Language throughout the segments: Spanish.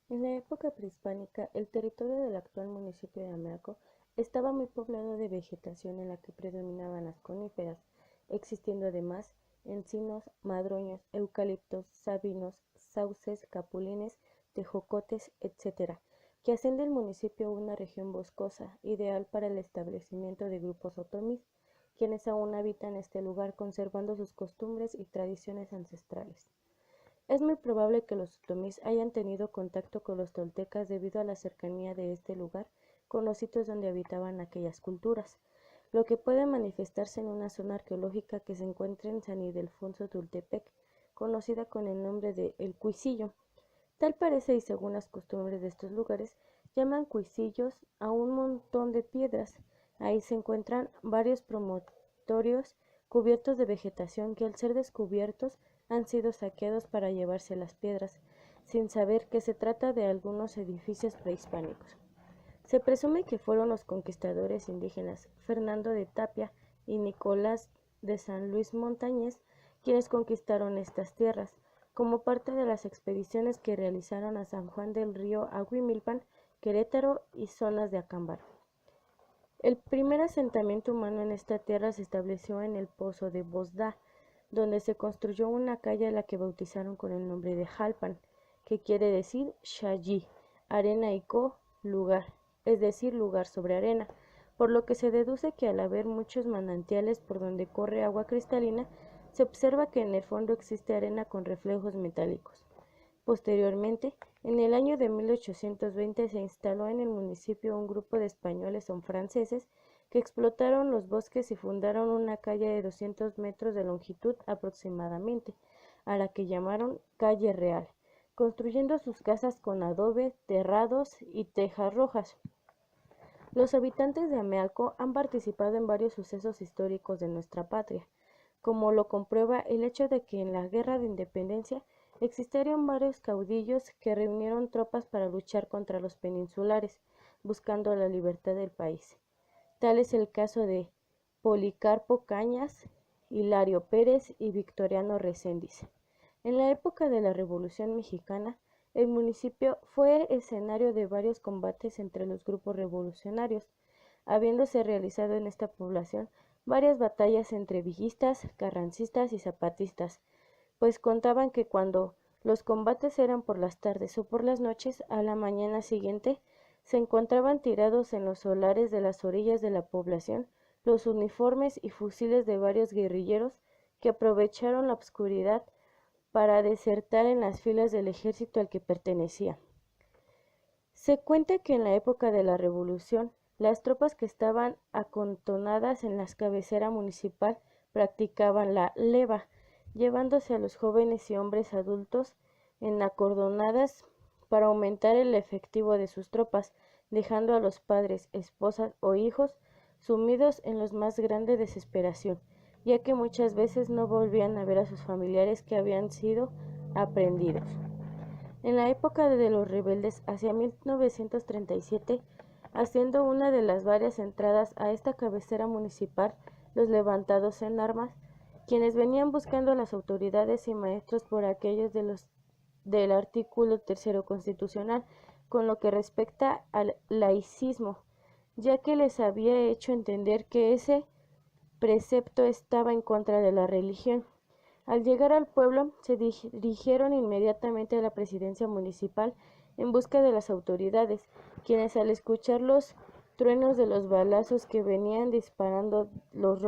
En la época prehispánica, el territorio del actual municipio de Amealco estaba muy poblado de vegetación en la que predominaban las coníferas, existiendo además encinos, madroños, eucaliptos, sabinos, sauces, capulines, tejocotes, etc., que hacen del municipio una región boscosa, ideal para el establecimiento de grupos otomís, quienes aún habitan este lugar conservando sus costumbres y tradiciones ancestrales. Es muy probable que los otomís hayan tenido contacto con los toltecas debido a la cercanía de este lugar con los sitios donde habitaban aquellas culturas, lo que puede manifestarse en una zona arqueológica que se encuentra en San Ildefonso Tultepec, conocida con el nombre de El Cuisillo. Tal parece, y según las costumbres de estos lugares, llaman cuisillos a un montón de piedras. Ahí se encuentran varios promontorios cubiertos de vegetación que al ser descubiertos han sido saqueados para llevarse las piedras, sin saber que se trata de algunos edificios prehispánicos. Se presume que fueron los conquistadores indígenas Fernando de Tapia y Nicolás de San Luis Montañés quienes conquistaron estas tierras, como parte de las expediciones que realizaron a San Juan del Río, Ahuimilpan, Querétaro y zonas de Acámbaro. El primer asentamiento humano en esta tierra se estableció en el Pozo de Bosdá, donde se construyó una calle a la que bautizaron con el nombre de Jalpan, que quiere decir Xayí, arena y co, lugar, es decir, lugar sobre arena, por lo que se deduce que al haber muchos manantiales por donde corre agua cristalina, se observa que en el fondo existe arena con reflejos metálicos. Posteriormente, en el año de 1820 se instaló en el municipio un grupo de españoles o franceses que explotaron los bosques y fundaron una calle de 200 metros de longitud aproximadamente, a la que llamaron Calle Real, construyendo sus casas con adobe, terrados y tejas rojas. Los habitantes de Amealco han participado en varios sucesos históricos de nuestra patria, como lo comprueba el hecho de que en la Guerra de Independencia existieron varios caudillos que reunieron tropas para luchar contra los peninsulares, buscando la libertad del país. Tal es el caso de Policarpo Cañas, Hilario Pérez y Victoriano Reséndiz. En la época de la Revolución Mexicana, el municipio fue escenario de varios combates entre los grupos revolucionarios, habiéndose realizado en esta población varias batallas entre villistas, carrancistas y zapatistas, pues contaban que cuando los combates eran por las tardes o por las noches, a la mañana siguiente se encontraban tirados en los solares de las orillas de la población los uniformes y fusiles de varios guerrilleros que aprovecharon la oscuridad para desertar en las filas del ejército al que pertenecía. Se cuenta que en la época de la Revolución, las tropas que estaban acantonadas en la cabecera municipal practicaban la leva, llevándose a los jóvenes y hombres adultos en acordonadas para aumentar el efectivo de sus tropas, dejando a los padres, esposas o hijos sumidos en la más grande desesperación, ya que muchas veces no volvían a ver a sus familiares que habían sido aprehendidos. En la época de los rebeldes, hacia 1937, haciendo una de las varias entradas a esta cabecera municipal, los levantados en armas, quienes venían buscando a las autoridades y maestros por aquellos del artículo tercero constitucional, con lo que respecta al laicismo, ya que les había hecho entender que ese precepto estaba en contra de la religión. Al llegar al pueblo, se dirigieron inmediatamente a la presidencia municipal en busca de las autoridades, quienes al escuchar los truenos de los balazos que venían disparando los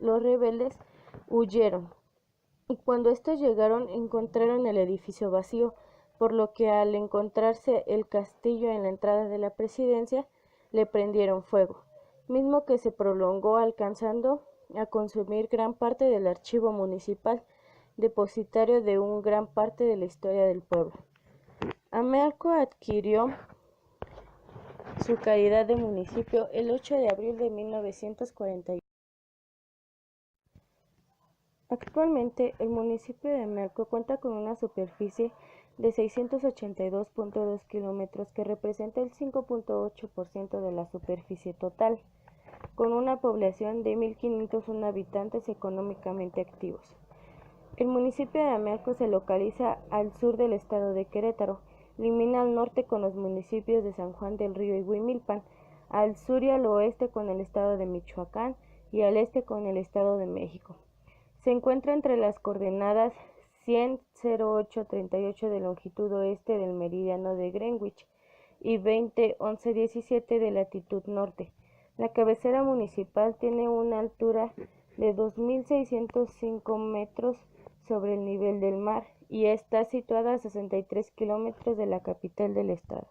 rebeldes, huyeron. Y cuando estos llegaron, encontraron el edificio vacío, por lo que al encontrarse el castillo en la entrada de la presidencia, le prendieron fuego, mismo que se prolongó alcanzando a consumir gran parte del archivo municipal, depositario de una gran parte de la historia del pueblo. Amealco adquirió su calidad de municipio el 8 de abril de 1941. Actualmente, el municipio de Amealco cuenta con una superficie de 682.2 kilómetros, que representa el 5.8% de la superficie total, con una población de 1.501 habitantes económicamente activos. El municipio de Amealco se localiza al sur del estado de Querétaro, Limina al norte con los municipios de San Juan del Río y Huimilpan, al sur y al oeste con el estado de Michoacán y al este con el estado de México. Se encuentra entre las coordenadas 100, 08, 38 de longitud oeste del meridiano de Greenwich y 20, 11, 17 de latitud norte. La cabecera municipal tiene una altura de 2.605 metros sobre el nivel del mar y está situada a 63 kilómetros de la capital del estado.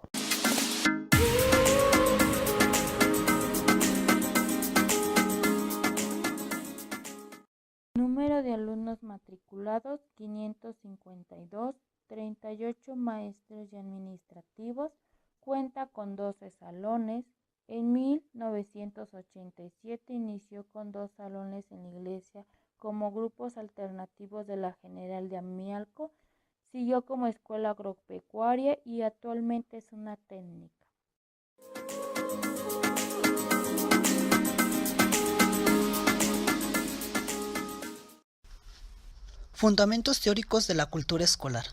Número de alumnos matriculados 552, 38 maestros y administrativos, cuenta con 12 salones. En 1987 inició con 2 salones en la iglesia como grupos alternativos de la General de Amialco, siguió como escuela agropecuaria y actualmente es una técnica. Fundamentos teóricos de la cultura escolar.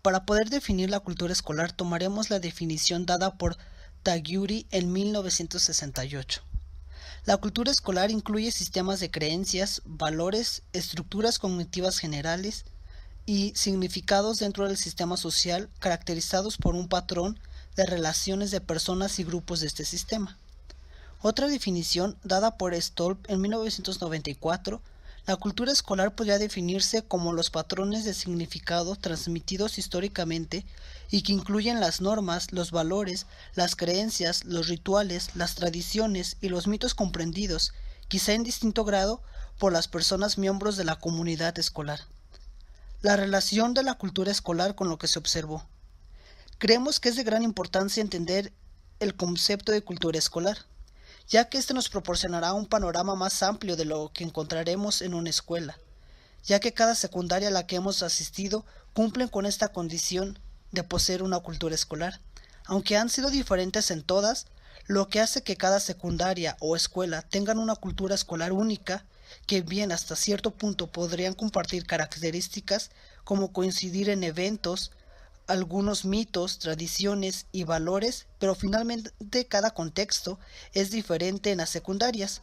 Para poder definir la cultura escolar tomaremos la definición dada por Tagliuri en 1968. La cultura escolar incluye sistemas de creencias, valores, estructuras cognitivas generales y significados dentro del sistema social caracterizados por un patrón de relaciones de personas y grupos de este sistema. Otra definición dada por Stolp en 1994, la cultura escolar podría definirse como los patrones de significado transmitidos históricamente y que incluyen las normas, los valores, las creencias, los rituales, las tradiciones y los mitos comprendidos, quizá en distinto grado, por las personas miembros de la comunidad escolar. La relación de la cultura escolar con lo que se observó. Creemos que es de gran importancia entender el concepto de cultura escolar, ya que este nos proporcionará un panorama más amplio de lo que encontraremos en una escuela, ya que cada secundaria a la que hemos asistido cumplen con esta condición de poseer una cultura escolar, aunque han sido diferentes en todas, lo que hace que cada secundaria o escuela tengan una cultura escolar única, que bien hasta cierto punto podrían compartir características como coincidir en eventos, algunos mitos, tradiciones y valores, pero finalmente cada contexto es diferente en las secundarias.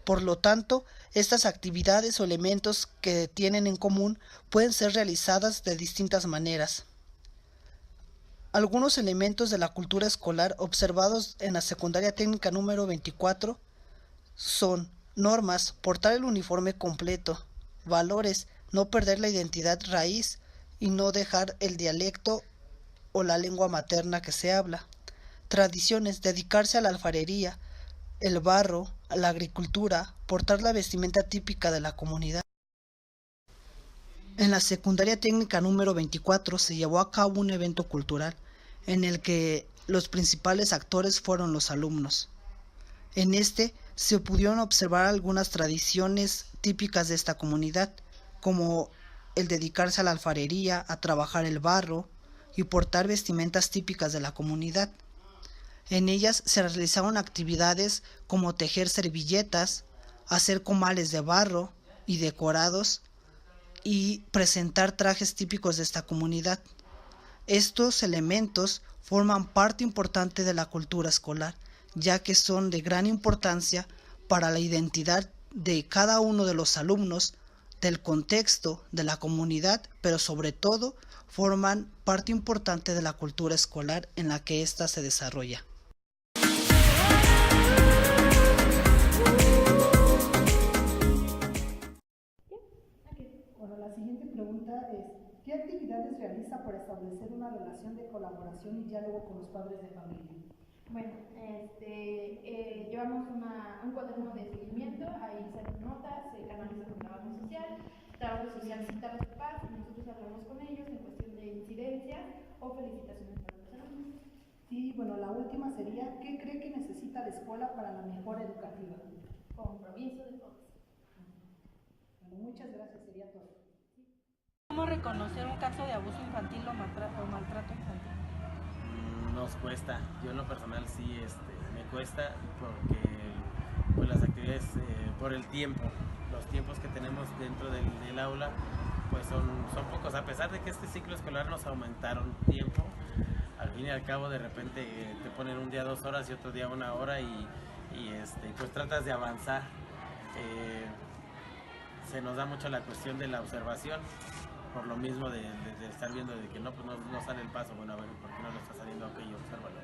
Por lo tanto, estas actividades o elementos que tienen en común pueden ser realizadas de distintas maneras. Algunos elementos de la cultura escolar observados en la secundaria técnica número 24 son normas, portar el uniforme completo, valores, no perder la identidad raíz y no dejar el dialecto o la lengua materna que se habla. Tradiciones, dedicarse a la alfarería, el barro, a la agricultura, portar la vestimenta típica de la comunidad. En la secundaria técnica número 24 se llevó a cabo un evento cultural en el que los principales actores fueron los alumnos. En este se pudieron observar algunas tradiciones típicas de esta comunidad, como el dedicarse a la alfarería, a trabajar el barro, y portar vestimentas típicas de la comunidad. En ellas se realizaron actividades como tejer servilletas, hacer comales de barro y decorados y presentar trajes típicos de esta comunidad. Estos elementos forman parte importante de la cultura escolar, ya que son de gran importancia para la identidad de cada uno de los alumnos, del contexto, de la comunidad, pero sobre todo forman parte importante de la cultura escolar en la que ésta se desarrolla. Bueno, la siguiente pregunta es, ¿qué actividades realiza para establecer una relación de colaboración y diálogo con los padres de familia? Bueno, llevamos un cuaderno de seguimiento, ahí se notas, se canaliza con trabajo social cita a los papás y nosotros hablamos con ellos en cuestión de incidencias o felicitaciones para los alumnos. Y bueno, la última sería, ¿qué cree que necesita la escuela para la mejora educativa? Compromiso de todos. Bueno, muchas gracias, sería todo. ¿Cómo reconocer un caso de abuso infantil o maltrato infantil? Nos cuesta, yo en lo personal sí me cuesta porque pues las actividades por el tiempo, los tiempos que tenemos dentro del aula pues son pocos, a pesar de que este ciclo escolar nos aumentaron tiempo, al fin y al cabo de repente te ponen un día 2 horas y otro día 1 hora y pues tratas de avanzar. Se nos da mucho la cuestión de la observación, por lo mismo de estar viendo de que no sale el paso, bueno, a ver, ¿por qué no lo está saliendo? Ok, obsérvalo.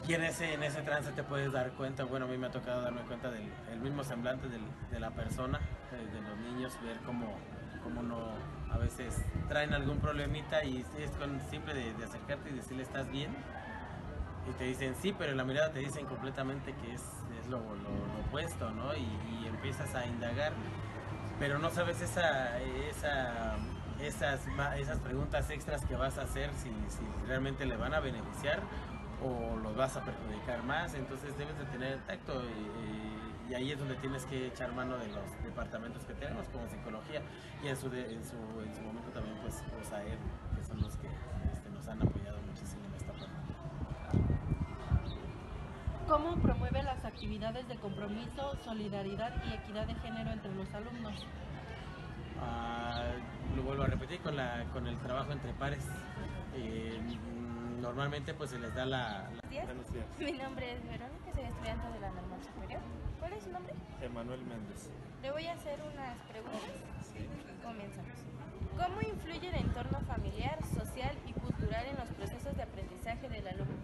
Y en ese trance te puedes dar cuenta, bueno, a mí me ha tocado darme cuenta del mismo semblante de la persona, de los niños, ver cómo no, a veces traen algún problemita y es con simple de acercarte y decirle ¿estás bien? Y te dicen sí, pero en la mirada te dicen completamente que es lo opuesto, ¿no? Y empiezas a indagar, pero no sabes esas preguntas extras que vas a hacer si realmente le van a beneficiar o los vas a perjudicar más. Entonces debes de tener tacto y ahí es donde tienes que echar mano de los departamentos que tenemos como psicología y en su momento también pues USAER, que son los que nos han apoyado muchísimo en esta parte. ¿Cómo promueve las actividades de compromiso, solidaridad y equidad de género entre los alumnos? Lo vuelvo a repetir con el trabajo entre pares. Normalmente pues se les da Buenos días. Mi nombre es Verónica, soy estudiante de la normal superior. ¿Cuál es su nombre? Emanuel Méndez. Le voy a hacer unas preguntas. Sí. Comenzamos. ¿Cómo influye el entorno familiar, social y cultural en los procesos de aprendizaje del alumno?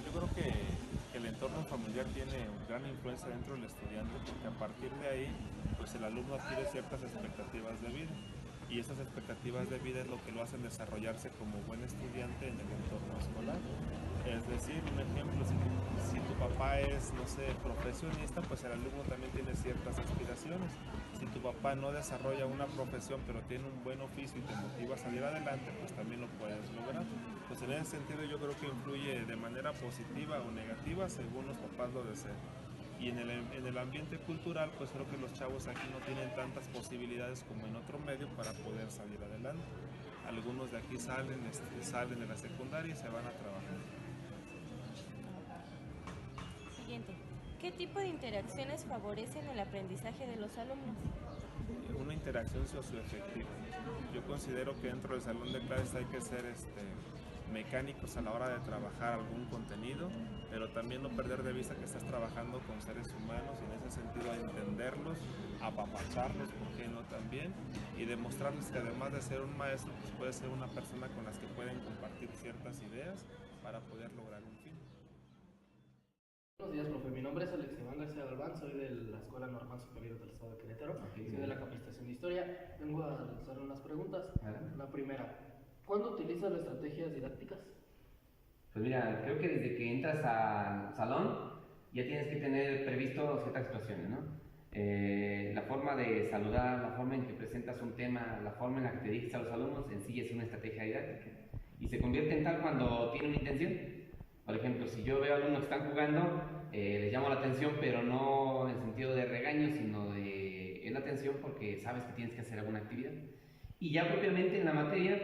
Yo creo que el entorno familiar tiene gran influencia dentro del estudiante porque a partir de ahí pues el alumno adquiere ciertas expectativas de vida y esas expectativas de vida es lo que lo hacen desarrollarse como buen estudiante en el entorno escolar. Es decir, un ejemplo, si tu papá es, no sé, profesionista, pues el alumno también tiene ciertas aspiraciones. Si tu papá no desarrolla una profesión pero tiene un buen oficio y te motiva a salir adelante, pues también lo puedes lograr. Pues en ese sentido yo creo que influye de manera positiva o negativa según los papás lo deseen. Y en el ambiente cultural, pues creo que los chavos aquí no tienen tantas posibilidades como en otro medio para poder salir adelante. Algunos de aquí salen de la secundaria y se van a trabajar. Siguiente. ¿Qué tipo de interacciones favorecen el aprendizaje de los alumnos? Una interacción socioafectiva. Yo considero que dentro del salón de clases hay que ser mecánicos a la hora de trabajar algún contenido, pero también no perder de vista que estás trabajando con seres humanos y en ese sentido a entenderlos, apapacharlos, ¿por qué no también? Y demostrarles que además de ser un maestro, pues puede ser una persona con las que pueden compartir ciertas ideas para poder lograr un fin. Buenos días, profe. Mi nombre es Alex Iván García Galván, soy de la Escuela Normal Superior del Estado de Querétaro, soy de la capacitación de Historia. Vengo a realizar unas preguntas. La primera, ¿cuándo utilizas las estrategias didácticas? Pues mira, creo que desde que entras al salón ya tienes que tener previsto ciertas situaciones, ¿no? La forma de saludar, la forma en que presentas un tema, la forma en la que te diriges a los alumnos en sí es una estrategia didáctica y se convierte en tal cuando tiene una intención. Por ejemplo, si yo veo alumnos que están jugando, les llamo la atención, pero no en sentido de regaño, sino de la atención porque sabes que tienes que hacer alguna actividad. Y ya propiamente en la materia,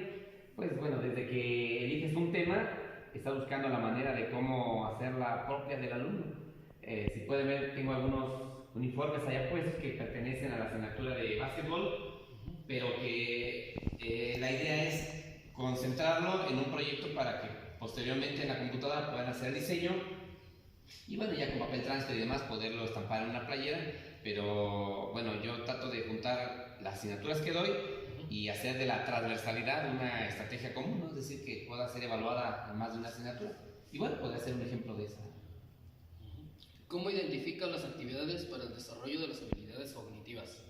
pues bueno, desde que eliges un tema, estás buscando la manera de cómo hacerla propia del alumno. Si pueden ver, tengo algunos uniformes allá puestos que pertenecen a la asignatura de básquetbol, pero que la idea es concentrarlo en un proyecto para que posteriormente en la computadora puedan hacer el diseño y bueno, ya con papel transfer y demás poderlo estampar en una playera, pero bueno, yo trato de juntar las asignaturas que doy y hacer de la transversalidad una estrategia común, ¿no? Es decir, que pueda ser evaluada en más de una asignatura y bueno, podría ser un ejemplo de esa. ¿Cómo identificas las actividades para el desarrollo de las habilidades cognitivas?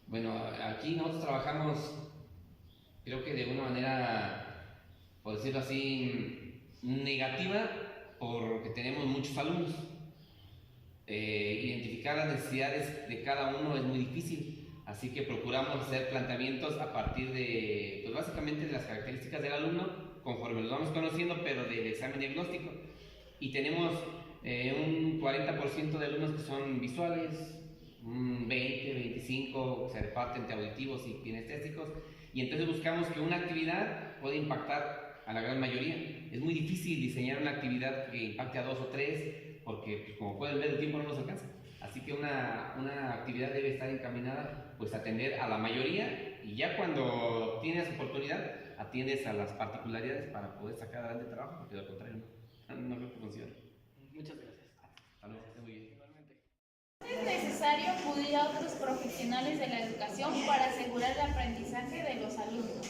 Bueno, aquí nosotros trabajamos, creo que de una manera, por decirlo así, negativa, porque tenemos muchos alumnos. Identificar las necesidades de cada uno es muy difícil, así que procuramos hacer planteamientos a partir de, pues básicamente de las características del alumno, conforme los vamos conociendo, pero del examen diagnóstico. Y tenemos un 40% de alumnos que son visuales, un 20, 25 se reparten entre auditivos y kinestésicos, y entonces buscamos que una actividad pueda impactar a la gran mayoría. Es muy difícil diseñar una actividad que impacte a 2 o 3, porque pues, como pueden ver el tiempo no nos alcanza. Así que una actividad debe estar encaminada pues a atender a la mayoría, y ya cuando tienes oportunidad autoridad, atiendes a las particularidades para poder sacar adelante el trabajo, porque de lo contrario no creo que funcione. Muchas gracias. Hasta luego, que esté muy bien. Es necesario acudir a otros profesionales de la educación para asegurar el aprendizaje de los alumnos.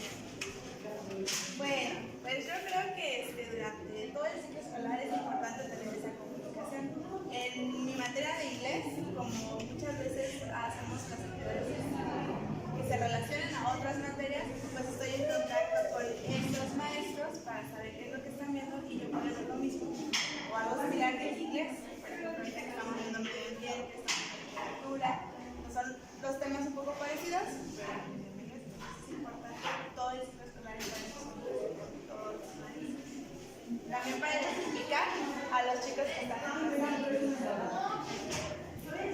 Bueno, pues yo creo que durante todo el ciclo escolar es importante tener esa comunicación. En mi materia de inglés, como muchas veces hacemos las actividades que se relacionen a otras materias, pues estoy en contacto con estos maestros para saber qué es lo que están viendo y yo poder ver lo mismo. O algo similar que en inglés, por ejemplo, ahorita que estamos viendo medio ambiente, estamos en literatura, son dos temas un poco parecidos, pero en inglés es importante todo el ciclo escolar y para eso con todos los maestros. También para identificar a los chicos que están empezando.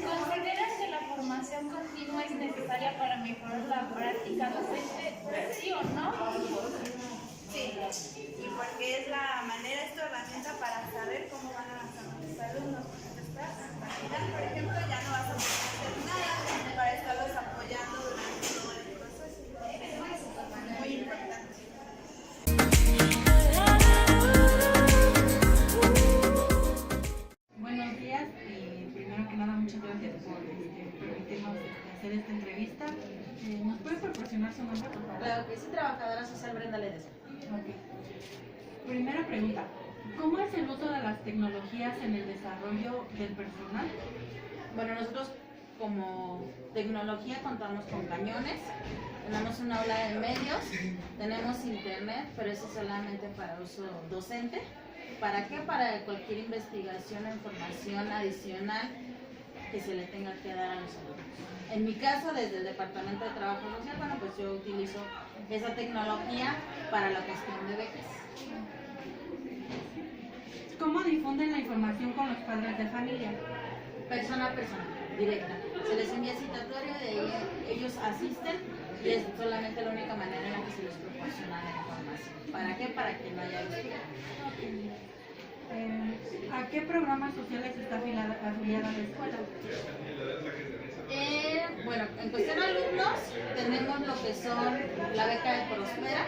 ¿Consideras que la formación continua es necesaria para mejorar la práctica docente? ¿Sí o no? Sí, y porque es la manera, es tu herramienta para saber cómo van avanzando tus alumnos. Porque después, al final, por ejemplo, ya no vas a poder hacer nada para estarlos apoyando durante todo el proceso. Es muy importante. Buenos días, primero que nada muchas gracias por permitirnos hacer esta entrevista. ¿Nos puede proporcionar su nombre, por favor? Claro que sí, trabajadora social Brenda Ledesma. Okay. Primera pregunta, ¿cómo es el uso de las tecnologías en el desarrollo del personal? Bueno, nosotros como tecnología contamos con cañones, tenemos un aula de medios, tenemos internet, pero eso es solamente para uso docente. ¿Para qué? Para cualquier investigación o información adicional que se le tenga que dar a los alumnos. En mi caso, desde el Departamento de Trabajo Social, bueno, pues yo utilizo esa tecnología para la cuestión de becas. ¿Cómo difunden la información con los padres de familia? Persona a persona, directa. Se les envía citatorio, de ahí ellos asisten y es solamente la única manera en la que se les proporciona la información. ¿Para qué? Para que no haya disputa. ¿A qué programas sociales está afiliada la escuela? Bueno, en cuestión de alumnos, tenemos lo que son la beca de Prospera,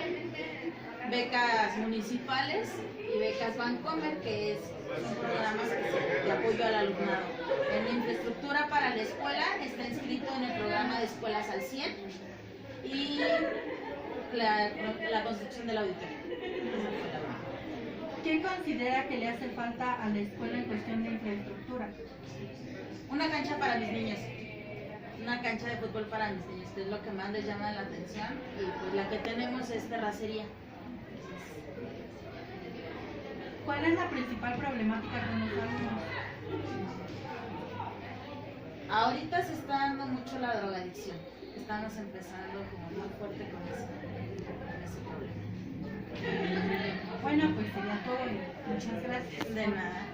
becas municipales y becas Bancomer, que son programas de apoyo al alumnado. En la infraestructura para la escuela está inscrito en el programa de Escuelas al 100 y la construcción del auditorio. ¿Qué considera que le hace falta a la escuela en cuestión de infraestructura? Una cancha para mis niños, una cancha de fútbol para mis niños, que es lo que más les llama la atención, y pues la que tenemos es terracería. ¿Cuál es la principal problemática con los alumnos? Ahorita se está dando mucho la drogadicción, estamos empezando como muy fuerte con ese problema. Bueno, pues sería todo y muchas gracias. De nada.